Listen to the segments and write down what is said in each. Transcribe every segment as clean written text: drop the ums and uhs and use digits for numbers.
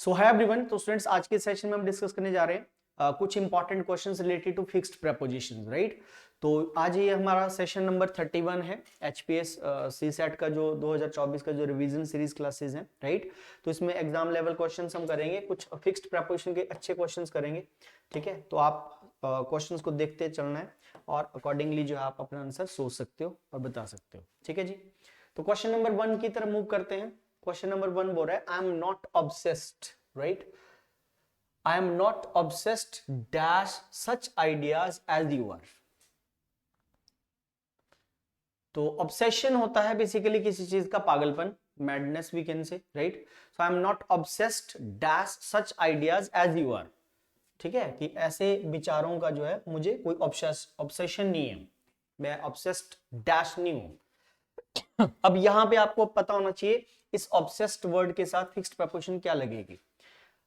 सो hi everyone. तो students, आज के सेशन में हम डिस्कस करने जा रहे हैं कुछ important questions related to fixed prepositions, right. तो आज ये हमारा सेशन नंबर 31 है एचपीएस सीसेट का, जो 2024 का जो रिवीजन सीरीज क्लासेस हैं, राइट। तो इसमें एग्जाम लेवल क्वेश्चंस हम करेंगे, कुछ फिक्स्ड प्रीपोजिशन के अच्छे क्वेश्चंस करेंगे, ठीक है। तो आप क्वेश्चंस को देखते चलना है और अकॉर्डिंगली जो है आप अपना आंसर सोच सकते हो और बता सकते हो, ठीक है जी। तो क्वेश्चन नंबर 1 की तरफ मूव करते हैं। क्वेश्चन नंबर 1 बोल रहा है, आई am not obsessed, right. I am not obsessed dash such ideas as you are। तो ऑब्सेशन होता है बेसिकली किसी चीज का पागलपन, madness we can say, right. So I am not obsessed dash such ideas as you are, ठीक है, कि ऐसे विचारों का जो है मुझे कोई ऑब्सेशन नहीं है, मैं ऑब्सेस्ड डैश नहीं हूं। अब यहां पे आपको पता होना चाहिए इस ऑब्सेस्ड वर्ड के साथ फिक्स्ड प्रीपोजिशन क्या लगेगी।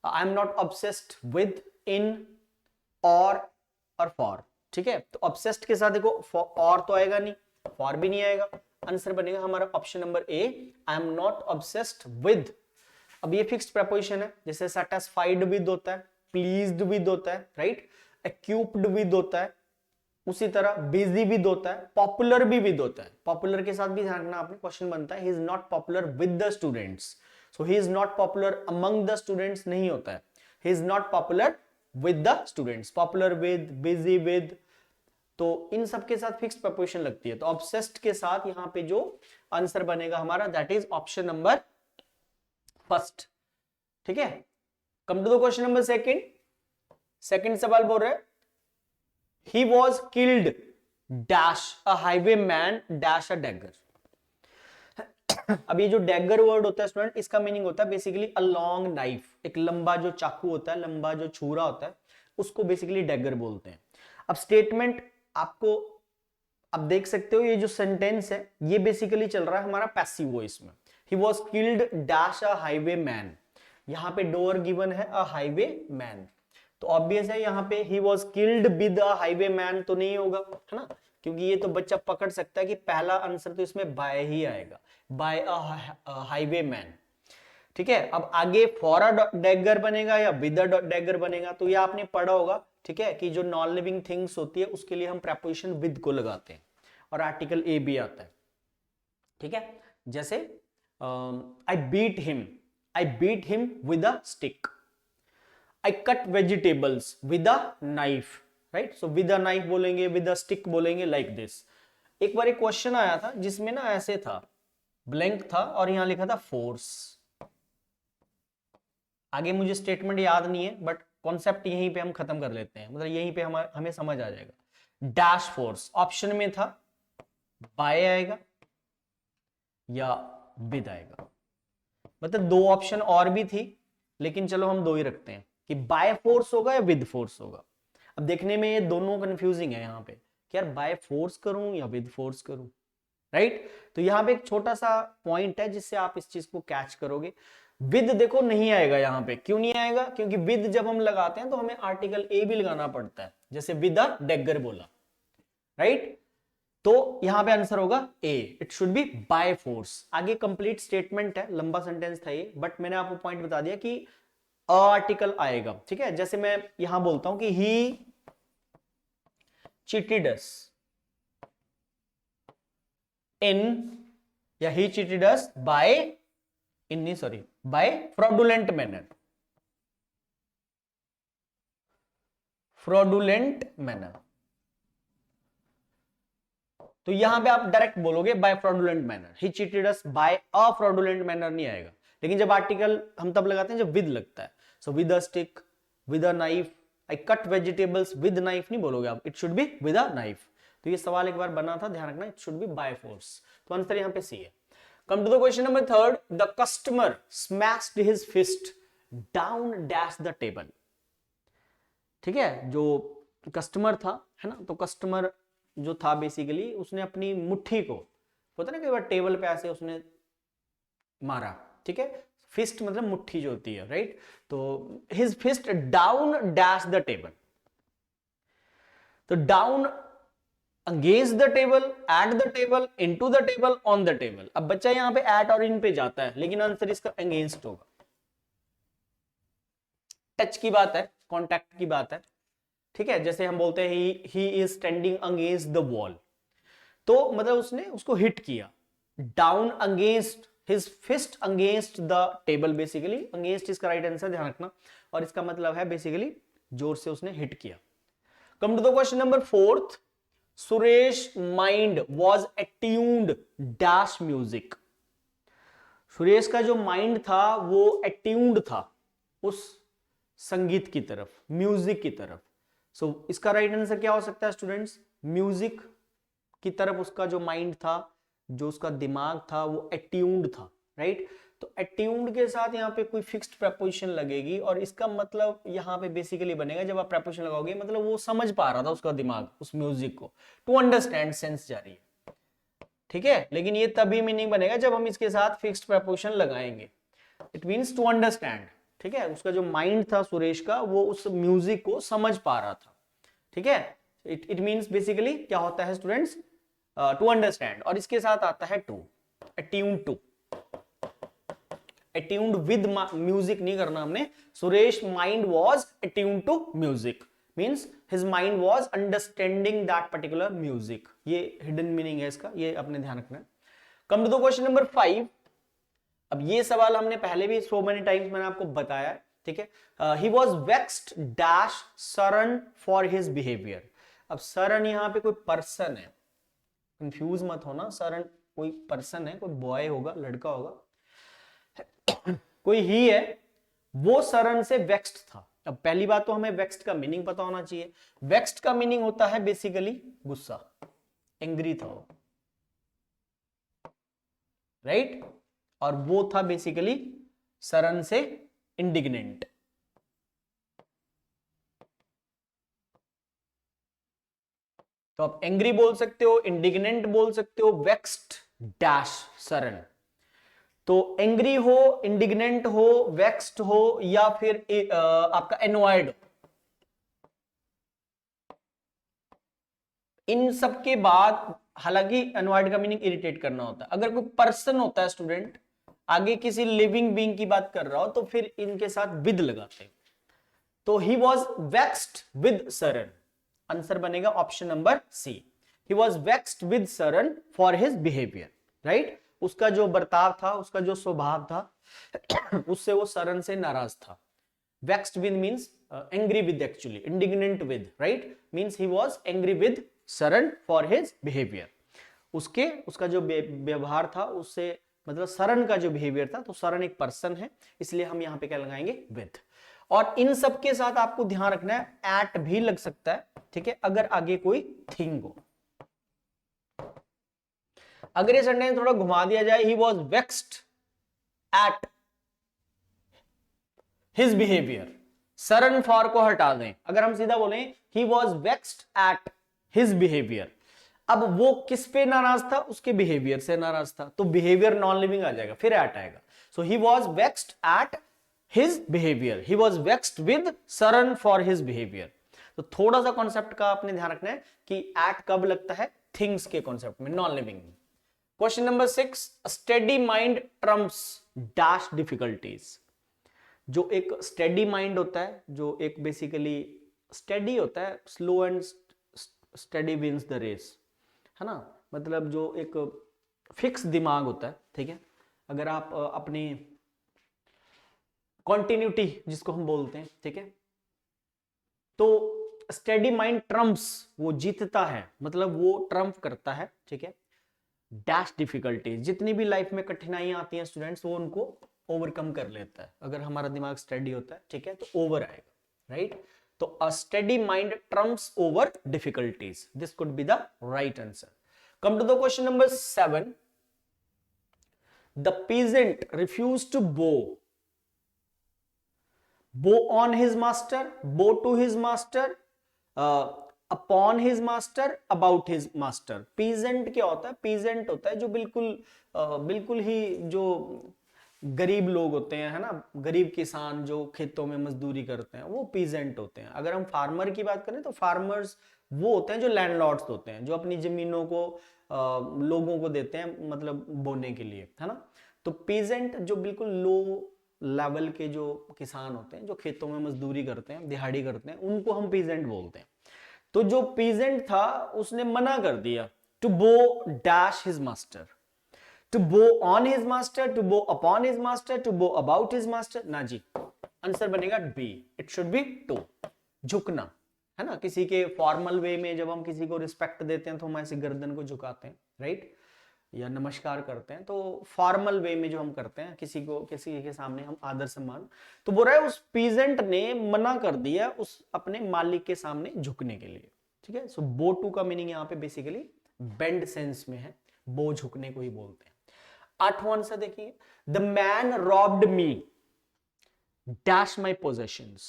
I am not obsessed with, in, और फॉर, ठीक है। तो ऑब्सेस्ड के साथ देखो और तो आएगा नहीं, फॉर भी नहीं आएगा, आंसर बनेगा हमारा option number A, I am not obsessed with. अब ये फिक्स्ड प्रीपोजिशन है, जैसे सैटिस्फाइड विद होता है, प्लीज्ड विद होता है, राइट, एक्यूप्ड विद होता है, उसी तरह बिजी विद होता है, पॉपुलर भी विद होता है। पॉपुलर के साथ भी ध्यान रखना आपने, क्वेश्चन बनता है he is not popular with the students, so he is not popular among the students नहीं होता है, he is not popular with the students, popular with, busy with. तो इन सब के साथ फिक्स्ड प्रीपोजिशन लगती है। तो ऑब्सेस्ड के साथ यहां पे जो आंसर बनेगा हमारा, that is option number first, ठीक है। Come to the question number second. Second सवाल बोल रहे हैं, he was killed dash a highwayman dash a dagger। अब ये जो डैगर वर्ड होता है स्टूडेंट, इसका मीनिंग होता है बेसिकली अ लॉन्ग नाइफ, एक लंबा जो चाकू होता है, लंबा जो छुरा होता है, उसको बेसिकली डैगर बोलते हैं। अब स्टेटमेंट आपको अब देख सकते हो, ये जो सेंटेंस है ये बेसिकली चल रहा है हमारा पैसिव वॉइस में। He was killed dash a highway man, यहां पे डोअर गिवन है अ हाईवे मैन, तो ऑब्वियस है यहाँ पे he was killed with a highway man तो नहीं होगा, है ना, क्योंकि ये तो बच्चा पकड़ सकता है कि पहला आंसर तो इसमें बाय ही आएगा, बाय अ हाईवे मैन, ठीक है। अब आगे फॉर अ डैगर बनेगा या विद अ डैगर बनेगा, तो ये आपने पढ़ा होगा, ठीक है, कि जो नॉन लिविंग थिंग्स होती है उसके लिए हम प्रीपोजिशन विद को लगाते हैं और आर्टिकल ए भी आता है, ठीक है। जैसे I beat him with a stick, I cut vegetables with a knife, right? So with a knife बोलेंगे, with a stick बोलेंगे, like this। एक बार एक क्वेश्चन आया था जिसमें ना ऐसे था, ब्लैंक था और यहां लिखा था फोर्स। आगे मुझे स्टेटमेंट याद नहीं है, बट कॉन्सेप्ट यहीं पे हम खत्म कर लेते हैं, मतलब यहीं पे हमें समझ आ जाएगा। डैश फोर्स ऑप्शन में था, बाय आएगा या विद आएगा, मतलब दो ऑप्शन और भी थी, लेकिन चलो हम दो ही रखते हैं कि बाय फोर्स होगा या विद फोर्स होगा। अब देखने में ये दोनों कंफ्यूजिंग है यहाँ पे कि यार बाय फोर्स करूं या विद फोर्स करूं, राइट। तो यहाँ पे एक छोटा सा पॉइंट है जिससे आप इस चीज को कैच करोगे। विद देखो नहीं आएगा यहाँ पे, क्यों नहीं आएगा, क्योंकि विद जब हम लगाते हैं तो हमें आर्टिकल ए भी लगाना पड़ता है, जैसे विद अ डैगर बोला, राइट। तो यहां पे आंसर होगा A, it should be by force. आगे कंप्लीट स्टेटमेंट है, लंबा सेंटेंस था ये, बट मैंने आपको पॉइंट बता दिया कि आर्टिकल आएगा, ठीक है। जैसे मैं यहां बोलता हूं कि ही चीटेड अस इन, या ही चीटेड अस बाय, इन नहीं sorry, by fraudulent manner, fraudulent manner. तो यहां पे आप डायरेक्ट बोलोगे by fraudulent manner, he cheated us by a fraudulent manner नहीं आएगा। लेकिन जब आर्टिकल हम तब लगाते हैं जब विद लगता है, so with a stick, with a knife, I cut vegetables with knife नहीं बोलोगे आप, it should be with a knife. तो ये सवाल एक बार बना था, ध्यान रखना, it should be by force. तो आंसर यहां पे सी है। Come to the question number third, the customer smashed his fist down dash the table, ठीक है। जो कस्टमर था, है ना, तो कस्टमर जो था बेसिकली उसने अपनी मुट्ठी को, होता ना कई बार टेबल पे ऐसे उसने मारा, ठीक है। फिस्ट मतलब मुट्ठी जो होती है, राइट। तो his fist down dash the table, तो down against the table, at the table, into the table, on the table. अब बच्चा यहां पे एट और इन पे जाता है, लेकिन आंसर इसका अगेंस्ट होगा, टच की बात है, कॉन्टैक्ट की बात है, ठीक है। जैसे हम बोलते हैं he is standing against the wall, तो मतलब उसने उसको हिट किया। Down against his fist against the table, basically against इसका राइट आंसर, ध्यान रखना। और इसका मतलब है बेसिकली जोर से उसने हिट किया। Come to the question number 4th, Suresh mind was attuned dash music. Suresh का जो माइंड था वो अट्यून्ड था उस संगीत की तरफ, म्यूजिक की तरफ। सो इसका राइट आंसर क्या हो सकता है स्टूडेंट्स? म्यूजिक की तरफ उसका जो माइंड था, जो उसका दिमाग था, वो अट्यून्ड था, राइट। तो अट्यून्ड के साथ यहाँ पे कोई फिक्स्ड प्रेपोजिशन लगेगी, और इसका मतलब यहाँ पे बेसिकली बनेगा, जब आप प्रेपोजिशन लगाओगे मतलब वो समझ पा रहा था उसका दिमाग उस म्यूजिक को, टू अंडरस्टैंड सेंस जा रही है, ठीक है। लेकिन ये तभी मीनिंग बनेगा जब हम इसके साथ फिक्स्ड प्रेपोजिशन लगाएंगे। इट मीन्स टू अंडरस्टैंड, ठीक है। उसका जो माइंड था सुरेश का, वो उस म्यूजिक को समझ पा रहा था, ठीक है। इट मीन्स बेसिकली क्या होता है स्टूडेंट्स? टू अंडरस्टैंड, और इसके साथ आता है to, attuned to, attuned with music नहीं करना हमने। Suresh mind was attuned to music, means his mind was understanding that particular music. ये हिडन मीनिंग है इसका, ये अपने ध्यान रखना है। Come to the question number 5। अब ये सवाल हमने पहले भी सो मेनी टाइम्स मैंने आपको बताया है, ठीक है। ही was vexed dash Saran for his behaviour. अब सरन यहाँ पे कोई पर्सन है, कंफ्यूज मत होना, सरन कोई पर्सन है, कोई बॉय होगा, लड़का होगा, कोई ही है, वो सरन से वेक्स्ड था। अब पहली बात तो हमें वेक्स्ड का मीनिंग पता होना चाहिए। वेक्स्ड का मीनिंग होता है बेसिकली गुस्सा, एंग्री था वो, राइट। और वो था बेसिकली सरन से इंडिग्नेंट। तो आप एंग्री बोल सकते हो, इंडिग्नेंट बोल सकते हो, वेक्स्ड डैश सरन। तो एंग्री हो, इंडिग्नेंट हो, वेक्स्ड हो, या फिर आपका एनॉयड, इन सब के बाद, हालांकि एनॉयड का मीनिंग इरिटेट करना होता है। अगर कोई पर्सन होता है स्टूडेंट, आगे किसी लिविंग बीइंग की बात कर रहा हो, तो फिर इनके साथ विद लगाते हैं। तो he was vexed with Saran, answer बनेगा option number C. He was vexed with Saran for his behaviour, right. उसका जो बर्ताव था, उसका जो स्वभाव था उससे वो सरन से नाराज था। Vexed with means angry with, actually indignant with, right, means he was angry with Saran for his behaviour. उसका जो व्यवहार था उससे, मतलब सरन का जो बिहेवियर था, तो सरन एक पर्सन है, इसलिए हम यहां पे क्या लगाएंगे? विद। और इन सब के साथ आपको ध्यान रखना है एट भी लग सकता है, ठीक है, अगर आगे कोई थिंग हो। अगर ये सेंटेंस थोड़ा घुमा दिया जाए, ही was vexed at his behaviour, Saran for को हटा दें, अगर हम सीधा बोलें ही was vexed at his behaviour, अब वो किस पे नाराज था? उसके बिहेवियर से नाराज था, तो बिहेवियर नॉन लिविंग आ जाएगा, फिर एट आएगा। So he was vexed at his behaviour, he was vexed with Saran for his behaviour. तो थोड़ा सा कॉन्सेप्ट का आपने ध्यान रखना है कि एट कब लगता है? थिंग्स के कॉन्सेप्ट में, नॉन लिविंग में। Question number 6, steady mind Trump's dash difficulties. जो एक स्टेडी माइंड होता है, जो एक बेसिकली स्टेडी होता है, slow and steady wins the race, है ना। मतलब जो एक फिक्स दिमाग होता है, ठीक है। अगर आप अपनी कॉन्टिन्यूटी जिसको हम बोलते हैं, ठीक है, तो स्टेडी माइंड ट्रम्प्स, वो जीतता है, मतलब वो ट्रम्प करता है, ठीक है, डैश डिफिकल्टीज। जितनी भी लाइफ में कठिनाइयां आती हैं स्टूडेंट्स, वो उनको ओवरकम कर लेता है। अगर हमारा दिमाग स्टडी होता है, ठीक है, तो ओवर आएगा, राइट। तो a steady mind trumps over difficulties, this could be the right answer. Come to the question number 7, the peasant refuse to bow on his master, bow to his master, upon his master, about his master। peasant क्या होता है? peasant होता है जो बिल्कुल ही जो गरीब लोग होते हैं, है ना, गरीब किसान जो खेतों में मजदूरी करते हैं, वो peasant होते हैं। अगर हम फार्मर की बात करें तो फार्मर्स वो होते हैं जो लैंडलॉर्ड्स होते हैं, जो अपनी जमीनों को लोगों को देते हैं, मतलब बोने के लिए, है ना। तो peasant जो बिल्कुल लो लेवल के जो किसान होते हैं, जो खेतों में मजदूरी करते हैं, दिहाड़ी करते हैं, उनको हम पीजेंट बोलते हैं। तो जो पीजेंट था उसने मना कर दिया to bow dash his master, to bow on his master, to bow upon his master, to bow about his master, ना जी, आंसर बनेगा B, it should be to, झुकना, है ना। किसी के फॉर्मल वे में जब हम किसी को रिस्पेक्ट देते हैं तो हम ऐसे गर्दन को झुकाते हैं, राइट, या नमस्कार करते हैं, तो फॉर्मल वे में जो हम करते हैं किसी को, किसी के सामने हम आदर सम्मान, तो बोल रहा है उस पीजेंट ने मना कर दिया उस अपने मालिक के सामने झुकने के लिए, ठीक है। सो बो टू का मीनिंग यहाँ पे बेसिकली बेंड सेंस में है, बो झुकने को ही बोलते हैं। आठवां आंसर देखिए, the man robbed me dash my possessions,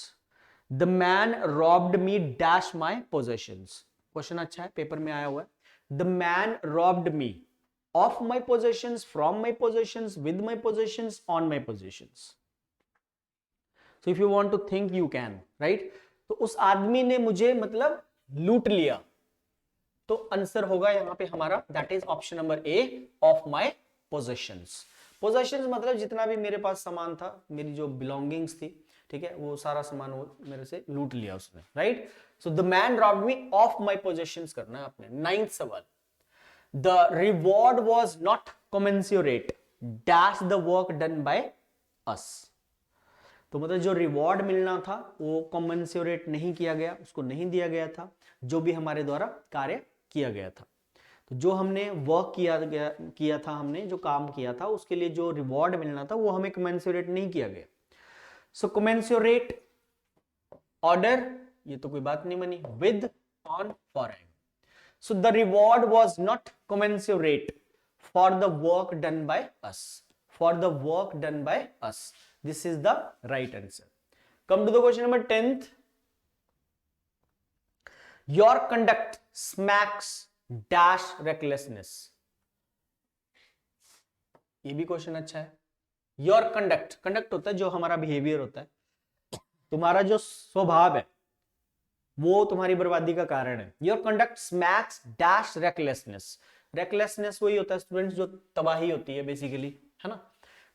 the man robbed me dash my possessions. Question अच्छा है, पेपर में आया हुआ है, the man robbed me of my possessions, from my possessions, with my possessions, on my possessions. So if you want to think you can, right? तो उस आदमी ने मुझे मतलब लूट लिया, तो आंसर होगा यहां पे हमारा that is option number A, of my possessions. Possessions मतलब जितना भी मेरे पास सामान था, मेरी जो बिलोंगिंग्स थी, ठीक है, वो सारा सामान वो मेरे से लूट लिया उसने, right. So the man robbed me of my possessions करना है आपने। 9th सवाल, the reward was not commensurate dash the work done by us। तो मतलब जो रिवॉर्ड मिलना था वो कॉम्पेंसोरेट नहीं किया गया, उसको नहीं दिया गया था जो भी हमारे द्वारा कार्य किया गया था। तो जो हमने वर्क किया था, हमने जो काम किया था उसके लिए जो रिवॉर्ड मिलना था वो हमें कॉम्पेंसोरेट नहीं किया गया। सो कॉम्पेंसोरेट ऑर्डर, ये तो कोई बात नहीं बनी, with, on, for and. So the reward was not commensurate for the work done by us. For the work done by us. This is the right answer. Come to the question number 10th. Your conduct smacks dash recklessness. ये भी question अच्छा है। Your conduct, conduct होता है जो हमारा behaviour होता है, तुम्हारा जो स्वभाव है वो तुम्हारी बर्बादी का कारण है। Your conduct smacks dash recklessness. Recklessness वही होता है स्टूडेंट्स जो तबाही होती है बेसिकली, है ना।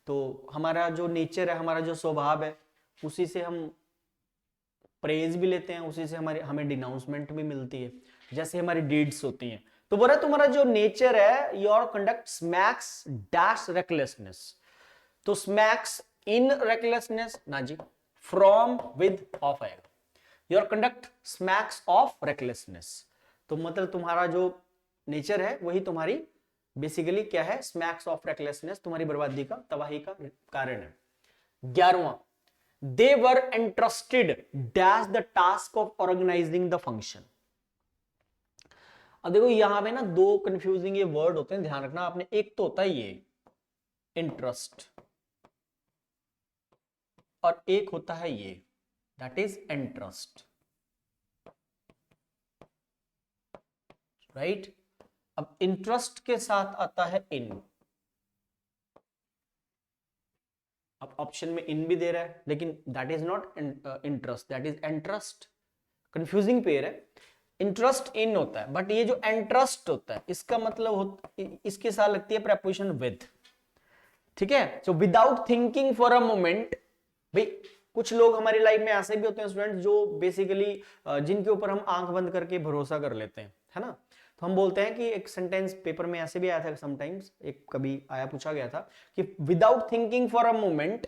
तो हमारा जो नेचर है, हमारा जो स्वभाव है, उसी से हम प्रेज भी लेते हैं, उसी से हमें डिनाउंसमेंट भी मिलती है, जैसे हमारी डीड्स होती हैं। तो बोला तुम्हारा जो नेचर है, your conduct smacks dash recklessness. तो स्मैक्स इन रेकलेसनेस ना जी, फ्रॉम, विद, ऑफ आएगा। Your conduct smacks of recklessness, तो मतलब तुम्हारा जो नेचर है वही तुम्हारी बेसिकली क्या है, स्मैक्स ऑफ रेकलेसनेस, तुम्हारी बर्बादी का, तबाही का कारण है। 11वां, they were entrusted dash the task of organising the function. अब देखो यहां पे ना दो कंफ्यूजिंग ये वर्ड होते हैं, ध्यान रखना आपने। एक तो होता है ये इंटरेस्ट और एक होता है ये दैट इज इंटरेस्ट, राइट। अब इंटरेस्ट के साथ आता है इन, अब ऑप्शन में इन भी दे रहा है लेकिन that is not interest, that is interest. Confusing pair है। इंटरेस्ट इन होता है बट ये जो इंटरेस्ट होता है इसका मतलब इसके साथ लगती है प्रेपोजिशन विद, ठीक है। So without thinking for a moment, भाई कुछ लोग हमारी लाइफ में ऐसे भी होते हैं स्टूडेंट जो बेसिकली जिनके ऊपर हम आंख बंद करके भरोसा कर लेते हैं, है ना। तो हम बोलते हैं कि एक सेंटेंस पेपर में ऐसे भी आया था समटाइम्स, एक कभी आया, पूछा गया था कि without thinking for a moment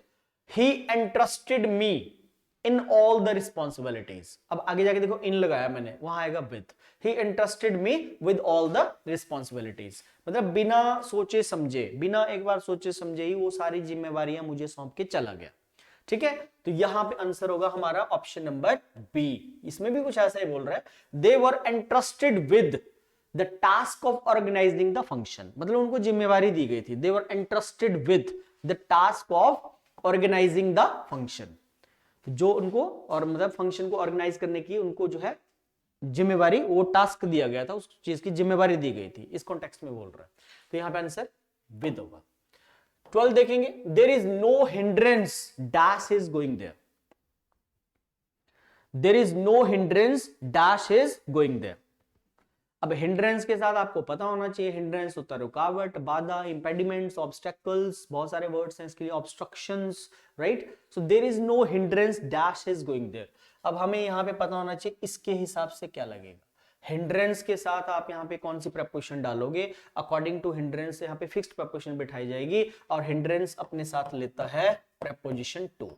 he entrusted me in all the responsibilities. अब आगे जाके देखो इन लगाया मैंने, वहां आएगा with. He entrusted me with all the responsibilities, मतलब बिना सोचे समझे, बिना एक बार सोचे समझे ही वो सारी जिम्मेवारियां मुझे सौंप के चला गया, ठीक है। तो यहां पे आंसर होगा हमारा ऑप्शन नंबर बी। इसमें भी कुछ ऐसा ही बोल रहा है, they were entrusted with the task of organising the function, मतलब उनको जिम्मेवारी दी गई थी। They were entrusted with the task of organising the function, जो उनको और मतलब फंक्शन को ऑर्गेनाइज करने की उनको जो है जिम्मेवारी, वो टास्क दिया गया था, उस चीज की जिम्मेवारी दी गई थी, इस कॉन्टेक्स्ट में बोल रहा है। तो यहां पे आंसर विद होगा। 12 देखेंगे, there is no hindrance dash is going there. There is no hindrance dash is going there. अब हिंड्रेंस के साथ आपको पता होना चाहिए, हिंड्रेंस होता है रुकावट, बाधा, इंपेडिमेंट्स, ऑब्स्टेकल्स, बहुत सारे वर्ड्स हैं इसके लिए, obstructions, right. So there is no hindrance dash is going there. अब हमें यहाँ पे पता होना चाहिए इसके हिसाब से क्या लगेगा। हिंड्रेंस के साथ आप यहाँ पे कौन सी प्रपोजिशन डालोगे, अकॉर्डिंग टू हिंड्रेंस यहाँ पे फिक्स्ड प्रपोजिशन बिठाई जाएगी, और हिंड्रेंस अपने साथ लेता है preposition to.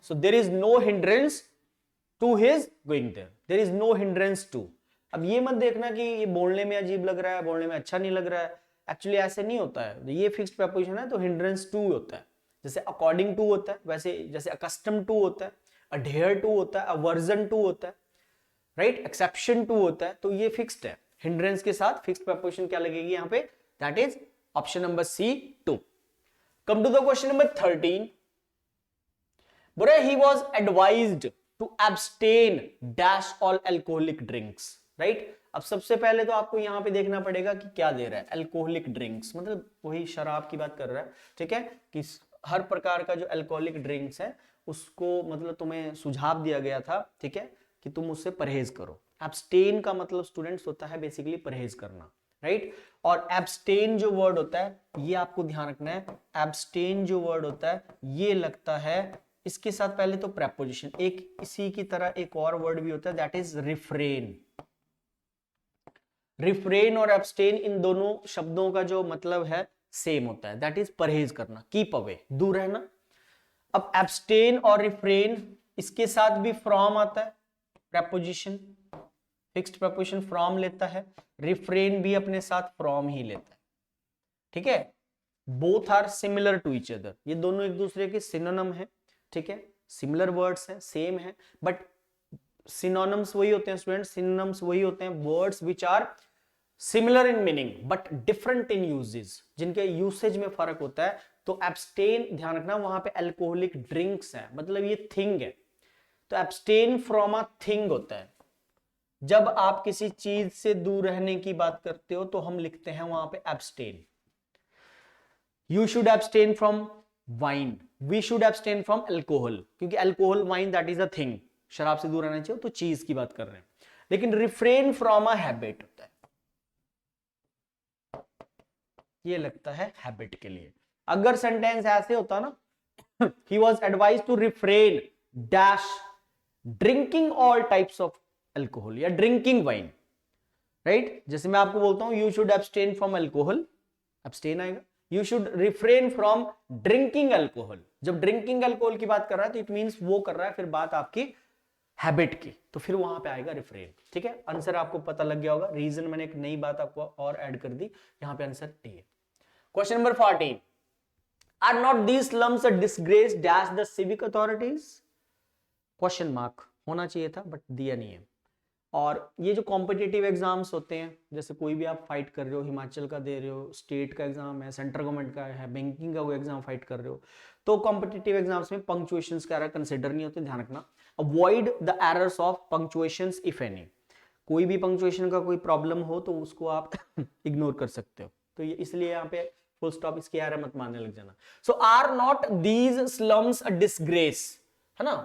So there is no hindrance to his going there, there is no hindrance to. अब ये मत देखना कि ये बोलने में अजीब लग रहा है, बोलने में अच्छा नहीं लग रहा है, एक्चुअली ऐसे नहीं होता है। ये फिक्स्ड प्रपोजिशन है तो हिंड्रेंस टू होता है। जैसे अकॉर्डिंग टू होता है, वैसे जैसे अकस्टम टू होता है, अडेयर टू होता है, अवर्जन टू होता है, राइट, एक्सेप्शन टू होता है, तो ये फिक्स्ड है। हिंड्रेंस के साथ फिक्स्ड प्रपोजिशन क्या लगेगी यहाँ पे, that is option number C 2। Come to the question number 13। बोले he was advised to abstain dash all alcoholic drinks, right. अब सबसे पहले तो आपको यहां पे देखना पड़ेगा कि क्या दे रहा है, अल्कोहलिक ड्रिंक्स मतलब वही शराब की बात कर रहा है, ठीक है, कि हर प्रकार का जो अल्कोहलिक ड्रिंक्स है उसको मतलब तुम्हें सुझाव दिया गया था, ठीक है, कि तुम उससे परहेज करो। एब्सटेन का मतलब स्टूडेंट्स होता है बेसिकली परहेज करना, राइट। और एब्सटेन जो वर्ड होता है ये आपको ध्यान रखना है, एब्सटेन जो वर्ड होता है ये लगता है इसके साथ पहले तो प्रेपोजिशन, एक इसी की तरह एक और वर्ड भी होता है दैट इज रिफ्रेन। रिफ्रेन और एब्सटेन इन दोनों शब्दों का जो मतलब है सेम होता है, दैट इज परहेज करना, कीप अवे, दूर रहना। अब एब्सटेन और रिफ्रेन इसके साथ भी फ्रॉम आता है, प्रेपोजिशन, फिक्स्ड प्रपोजिशन फ्रॉम लेता है, रिफ्रेन भी अपने साथ फ्रॉम ही लेता है, ठीक है। Both are similar to each other, ये दोनों एक दूसरे के सिनोनिम है, ठीक है, सिमिलर वर्ड्स हैं, सेम है, बट सिनोनिम्स वही होते हैं स्टूडेंट्स, सिनोनिम्स वही होते हैं words which are similar in meaning but different in uses, जिनके यूसेज में फर्क होता है। तो एब्सटेन ध्यान रखना, वहां पे अल्कोहलिक ड्रिंक्स है मतलब ये थिंग है, तो एब्सटेन फ्रॉम अ थिंग होता है। जब आप किसी चीज से दूर रहने की बात करते हो तो हम लिखते हैं वहां पे abstain. You should abstain from wine, we should abstain from alcohol, क्योंकि alcohol wine that is a thing, शराब से दूर रहना चाहिए तो चीज की बात कर रहे हैं। लेकिन रिफ्रेन फ्रॉम अ हैबिट होता है, ये लगता है हैबिट के लिए। अगर सेंटेंस ऐसे होता ना, he was advise to refrain dash drinking all types of alcohol या ड्रिंकिंग वाइन, राइट। जैसे मैं आपको बोलता हूं you should abstain from alcohol, abstain आएगा, you should refrain from drinking alcohol, जब ड्रिंकिंग अल्कोहल की बात कर रहा है तो इट मींस वो कर रहा है फिर बात आपकी हैबिट की, तो फिर वहां पे आएगा रिफ्रेन, ठीक है। आंसर आपको पता लग गया होगा, रीजन मैंने एक नई बात आपको और ऐड कर दी, यहां पे आंसर डी है। Question number 14, are not these slums a disgrace dash the civic authorities, question mark होना चाहिए था बट दिया नहीं है। और ये जो कॉम्पिटिटिव एग्जाम्स होते हैं, जैसे कोई भी आप फाइट कर रहे हो, हिमाचल का दे रहे हो, स्टेट का एग्जाम है, सेंट्रल गवर्नमेंट का है, बैंकिंग का कोई एग्जाम फाइट कर रहे हो, तो कॉम्पिटिटिव एग्जाम्स में पंक्चुएशंस का एरर कंसिडर नहीं होते, ध्यान रखना। Avoid the errors of punctuations if any, कोई भी पंक्चुएशन का कोई प्रॉब्लम हो तो उसको आप इग्नोर कर सकते हो, तो ये इसलिए यहाँ पे फुल स्टॉप, इसकी एरर मत मानने लग जाना। So are not these slums a disgrace, है ना,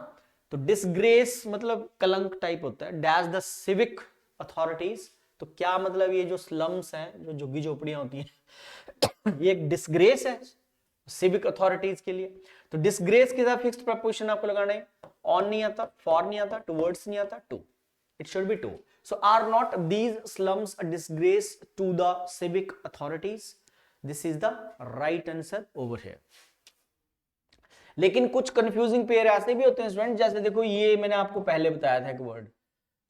तो डिसग्रेस मतलब कलंक टाइप होता है, डैश द सिविक अथॉरिटीज, तो क्या मतलब ये जो स्लम्स हैं, जो झुग्गी झोपड़ियां होती हैं ये एक डिसग्रेस है सिविक अथॉरिटीज के लिए। तो डिसग्रेस के साथ फिक्स्ड प्रपोजिशन आपको लगाना है, ऑन नहीं आता, फॉर नहीं आता, टुवर्ड्स नहीं आता, to, it should be to. So are not these slums a disgrace to the civic authorities, this is the right answer over here. लेकिन कुछ कंफ्यूजिंग पेयर ऐसे भी होते हैं स्टूडेंट, जैसे देखो ये मैंने आपको पहले बताया था एक वर्ड,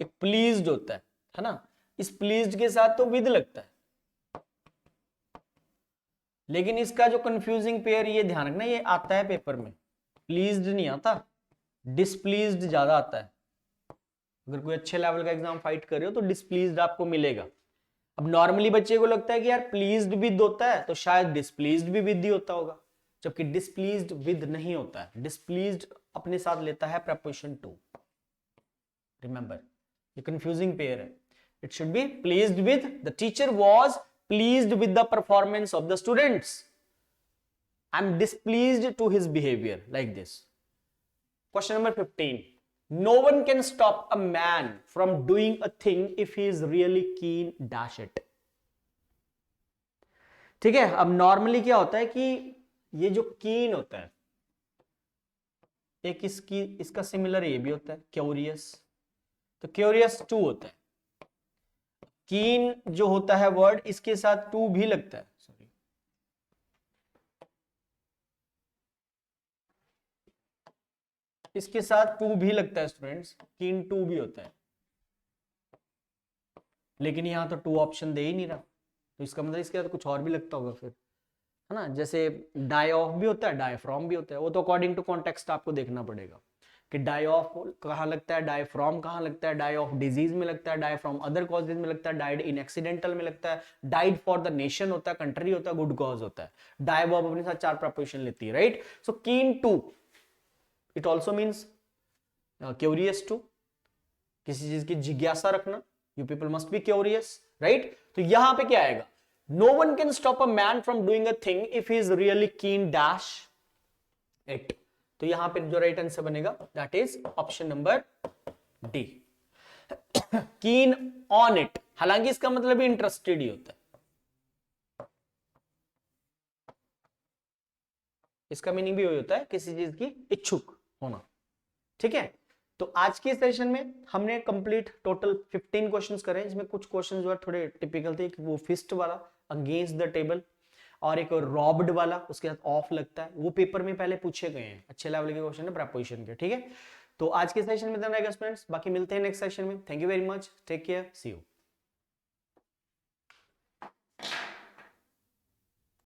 एक प्लीज्ड होता है ना, इस प्लीज्ड के साथ तो विद लगता है, लेकिन इसका जो कंफ्यूजिंग पेयर ये ध्यान रखना, ये आता है पेपर में, प्लीज्ड नहीं आता, डिसप्लीज्ड ज्यादा आता है। अगर कोई अच्छे लेवल का एग्जाम फाइट कर रहे हो तो डिसप्लीज्ड आपको मिलेगा। अब नॉर्मली बच्चे को लगता है कि यार प्लीज्ड विद होता है तो शायद डिसप्लीज्ड भी विद ही होता होगा, जबकि डिसप्लीज्ड विद नहीं होता है, डिसप्लीज्ड अपने साथ लेता है प्रपोजिशन टू। रिमेंबर ये कंफ्यूजिंग पेयर है, it should be pleased with, the teacher was pleased with the performance of the students, I am displeased to his behaviour, like this. Question number 15, no one can stop a man from doing a thing if he is really keen dash it. ठीक है, अब normally क्या होता है कि ये जो कीन होता है, एक इसका सिमिलर ये भी होता है क्यूरियस, तो क्यूरियस टू होता है। कीन जो होता है वर्ड, इसके साथ टू भी लगता है, सॉरी, इसके साथ टू भी लगता है स्टूडेंट्स, कीन टू भी होता है, लेकिन यहां तो टू ऑप्शन दे ही नहीं रहा, तो इसका मतलब इसके साथ कुछ और भी लगता होगा फिर, है ना। जैसे डाई ऑफ भी होता है, डायफ्रॉम भी होता है, वो तो अकॉर्डिंग टू कॉन्टेक्स्ट आपको देखना पड़ेगा कि डाई ऑफ कहाँ लगता है, डायफ्रॉम कहाँ लगता है, डाई ऑफ डिजीज में लगता है, डाई फ्रॉम अदर कॉजेज में लगता है, डाइड इन एक्सीडेंटल में लगता है, डाइड फॉर द नेशन होता है, कंट्री होता है, गुड कॉज होता है। डाई वर्ब अपने साथ चार प्रपोजिशन लेती है, right. So keen to, it also means curious to, किसी चीज की जिज्ञासा रखना, you people must be curious, right. तो यहां पे क्या आएगा, no one can stop a man from doing a thing if he is really keen dash it. तो यहां पे जो राइट आंसर बनेगा that is option number D, keen on it. हालांकि इसका मतलब भी इंटरेस्टेड ही होता है, इसका मीनिंग भी वही होता है, किसी चीज की इच्छुक होना। ठीक है, तो आज के सेशन में हमने कंप्लीट टोटल 15 क्वेश्चंस करे, जिसमें कुछ क्वेश्चन जो है थोड़े टिपिकल थे, वो फिस्ट वाला अगेंस्ट द टेबल, और एक रॉब्ड वाला उसके साथ ऑफ लगता है, वो पेपर में पहले पूछे गए हैं, अच्छे लेवल के क्वेश्चन है प्रीपोजिशन के। ठीक है, तो आज के सेशन में इतना रहेगा स्टूडेंट्स, बाकी मिलते हैं नेक्स्ट सेशन में। Thank you very much, take care, see you.